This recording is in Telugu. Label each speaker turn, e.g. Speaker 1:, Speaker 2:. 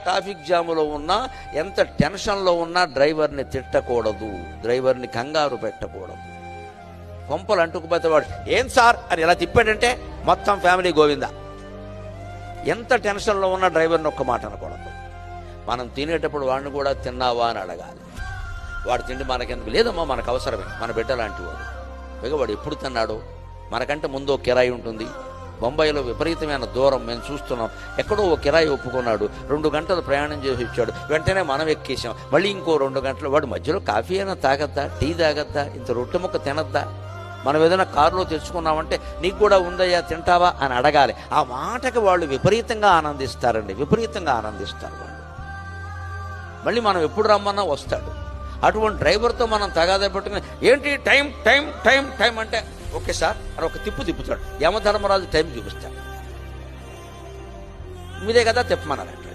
Speaker 1: ట్రాఫిక్ జాములో ఉన్నా, ఎంత టెన్షన్లో ఉన్నా డ్రైవర్ని తిట్టకూడదు, డ్రైవర్ని కంగారు పెట్టకూడదు. కొంపలు అంటుకుపోతే వాడు ఏం సార్ అని ఇలా తిప్పాడంటే మొత్తం ఫ్యామిలీ గోవిందా. ఎంత టెన్షన్లో ఉన్న డ్రైవర్ని ఒక్క మాట అనకూడదు. మనం తినేటప్పుడు వాడిని కూడా తిన్నావా అని అడగాలి. వాడు తిండి మనకెందుకు, లేదమ్మా మనకు అవసరమే, మన బిడ్డ లాంటి వాడు. పైగా వాడు ఎప్పుడు తిన్నాడో, మనకంటే ముందు ఓ కిరాయి ఉంటుంది. బొంబాయిలో విపరీతమైన దూరం మేము చూస్తున్నాం. ఎక్కడో ఓ కిరాయి ఒప్పుకున్నాడు, 2 గంటలు ప్రయాణం చేసి వచ్చాడు. వెంటనే మనం ఎక్కేసాం. మళ్ళీ ఇంకో 2 గంటలు. వాడు మధ్యలో కాఫీ అయినా తాగద్దా, టీ తాగద్దా, ఇంత రొట్టె ముక్క తినద్దా? మనం ఏదైనా కారులో తెచ్చుకున్నామంటే నీకు కూడా ఉందయ్యా తింటావా అని అడగాలి. ఆ మాటకి వాళ్ళు విపరీతంగా ఆనందిస్తారండి, విపరీతంగా ఆనందిస్తారు వాళ్ళు. మళ్ళీ మనం ఎప్పుడు రమ్మన్నా వస్తాడు. అటువంటి డ్రైవర్తో మనం తగాదా పెట్టుకుని ఏంటి టైం టైం టైం టైం అంటే ఓకే సార్ అని ఒక తిప్పుతాడు. యమధర్మరాజు టైం చూపిస్తాడు. మీదే కదా తిప్పమన్నారంట.